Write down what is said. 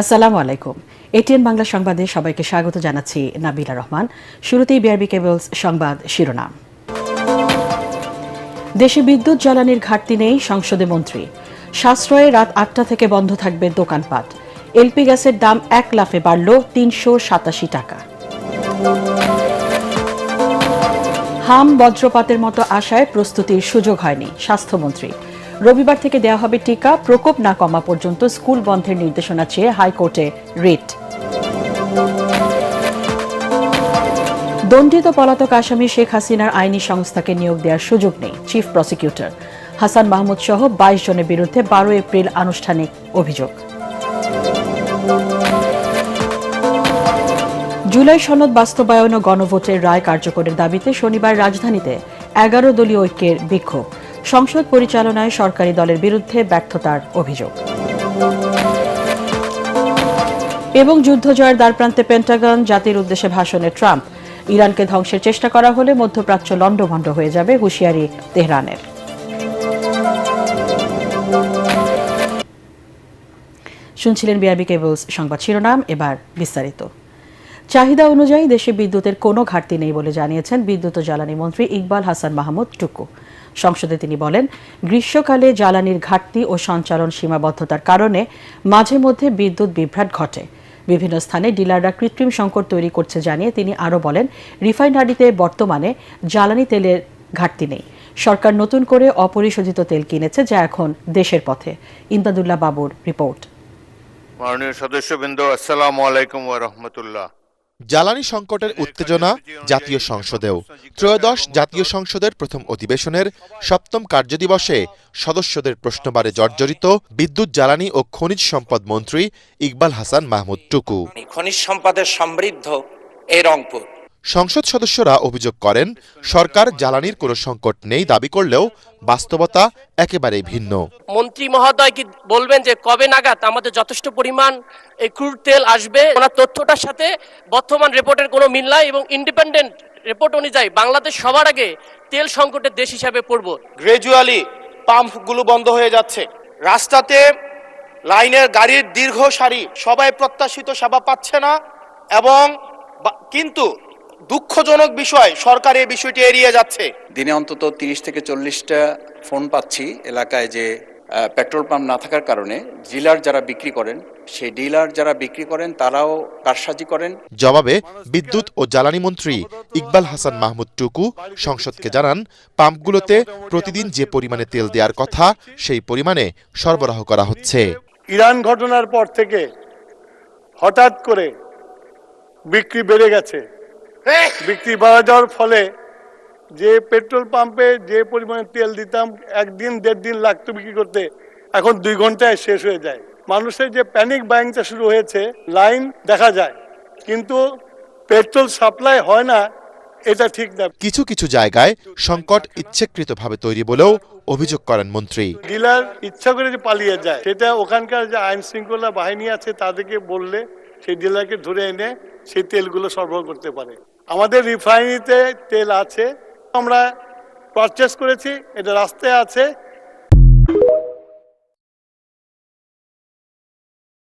আসসালামু আলাইকুম। এটিএন বাংলা সংবাদে সবাইকে স্বাগত জানাচ্ছি নাবিলা রহমান। শুরুতেই বিআরবি কেবলস সংবাদ শিরোনাম। দেশে বিদ্যুৎ জ্বালানির ঘাটতি নেই, সংসদে মন্ত্রী। সাশ্রয়ে রাত ৮টা থেকে বন্ধ থাকবে দোকানপাট। এলপি গ্যাসের দাম ১ লাফে বাড়ল ৩৮৭ টাকা। হাম বজ্রপাতের মতো আশায় প্রস্তুতির সুযোগ হয়নি, স্বাস্থ্যমন্ত্রী। রবিবার থেকে দেওয়া হবে টিকা, প্রকোপ না কমা পর্যন্ত স্কুল বন্ধের নির্দেশনা চেয়ে হাইকোর্টে রিট। দণ্ডিত পলাতক আসামি শেখ হাসিনার আইনি সংস্থাকে নিয়োগ দেওয়ার সুযোগ নেই, চিফ প্রসিকিউটর। হাসান মাহমুদ সহ ২২ জনের বিরুদ্ধে ১২ এপ্রিল আনুষ্ঠানিক অভিযোগ। জুলাই সনদ বাস্তবায়ন ও গণভোটের রায় কার্যকরের দাবিতে শনিবার রাজধানীতে ১১ দলীয় ঐক্যের বিক্ষোভ। সংসদ পরিচালনায় সরকারি দলের বিরুদ্ধে ব্যর্থতার অভিযোগ। এবং যুদ্ধ জয়ের দ্বারপ্রান্তে পেন্টাগন, জাতির উদ্দেশ্যে ভাষণে ট্রাম্প। ইরানকে ধ্বংসের চেষ্টা করা হলে মধ্যপ্রাচ্য লণ্ডভণ্ড হয়ে যাবে, হুঁশিয়ারি তেহরানের। শুনছিলেন বিআরবি কেবলস সংবাদ শিরোনাম, এবার বিস্তারিত। চাহিদা অনুযায়ী দেশে বিদ্যুতের কোনো ঘাটতি নেই বলে জানিয়েছেন বিদ্যুৎ ও জ্বালানি মন্ত্রী ইকবাল হাসান মাহমুদ টুকু। সংসদে তিনি বলেন, গ্রীষ্মকালে জ্বালানির ঘাটতি ও সঞ্চালন সীমাবদ্ধতার কারণে মাঝে মধ্যে বিদ্যুৎ বিভ্রাট ঘটে। বিভিন্ন স্থানে ডিলাররা কৃত্রিম সংকট তৈরি করছে জানিয়ে তিনি আরও বলেন, রিফাইনারিতে বর্তমানে জ্বালানি তেলের ঘাটতি নেই। সরকার নতুন করে অপরিশোধিত তেল কিনেছে, যা এখন দেশের পথে। ইমদাদুল্লাহ বাবুর রিপোর্ট। মাননীয় সদস্যবৃন্দ, আসসালামু আলাইকুম ওয়া রাহমাতুল্লাহ। জ্বালানি সংকটের উত্তেজনা জাতীয় সংসদেও। ত্রয়োদশ জাতীয় সংসদের প্রথম অধিবেশনের ৭ম কার্যদিবসে সদস্যদের প্রশ্নবারে জর্জরিত বিদ্যুৎ, জ্বালানি ও খনিজ সম্পদ মন্ত্রী ইকবাল হাসান মাহমুদ টুকু। খনিজ সম্পদের সমৃদ্ধ এই রংপুর। সংসদ সদস্যরা অভিযোগ করেন, সরকার জ্বালানির কোনো সংকট নেই দাবি করলেও বাস্তবতা একেবারেই ভিন্ন। মন্ত্রী মহোদয় কি বলবেন যে কবে নাগাদ আমাদের যথেষ্ট পরিমাণ এই ক্রুড তেল আসবে? ওনার তথ্যটার সাথে বর্তমান রিপোর্টের কোনো মিল নাই এবং ইন্ডিপেন্ডেন্ট রিপোর্ট অনুযায়ী বাংলাদেশ সবার আগে তেল সংকটের দেশ হিসাবে পড়ব। গ্রাজুয়ালি পাম্পগুলো বন্ধ হয়ে যাচ্ছে, রাস্তাতে লাইনের গাড়ির দীর্ঘ সারি, সবাই প্রত্যাশিত সেবা পাচ্ছে না। এবং কিন্তু দুঃখজনক বিষয়, সরকার এই বিষয়টি এড়িয়ে যাচ্ছে। দিনে অন্তত ৩০ থেকে ৪০টা ফোন পাচ্ছি এলাকায় যে পেট্রোল পাম্প না থাকার কারণে ডিলার যারা বিক্রি করেন, সেই ডিলার যারা বিক্রি করেন তারাও কারসাজি করেন। জবাবে বিদ্যুৎ ও জ্বালানি মন্ত্রী ইকবাল হাসান মাহমুদ টুকু সংসদকে জানান, পাম্পগুলোতে প্রতিদিন যে পরিমাণে তেল দেওয়ার কথা সেই পরিমাণে সরবরাহ করা হচ্ছে। ইরান ঘটনার পর থেকে হঠাৎ করে বিক্রি বেড়ে গেছে। বিক্রি বাড়া যাওয়ার ফলে যে পেট্রোল পাম্পে যে পরিমাণে তেল দিতাম, একদিন ১.৫ দিন লাগতো বিক্রি করতে, এখন ২ ঘন্টায় শেষ হয়ে যায়। মানুষের যে প্যানিক বাইংটা শুরু হয়েছে, লাইন দেখা যায় কিন্তু পেট্রোল সাপ্লাই হয় না, এটা ঠিক না। কিছু কিছু জায়গায় সংকট ইচ্ছাকৃতভাবে তৈরি বলেও অভিযোগ করেন মন্ত্রী। ডিলার ইচ্ছা করে যে পালিয়ে যায়, সেটা ওখানকার যে আইন শৃঙ্খলা বাহিনী আছে তাদেরকে বললে সেই ডিলারকে ধরে এনে সেই তেলগুলো সরবরাহ করতে পারে। আমাদের রিফাইনারিতে তেল আছে, আমরা পারচেস করেছি, এটা রাস্তায় আছে।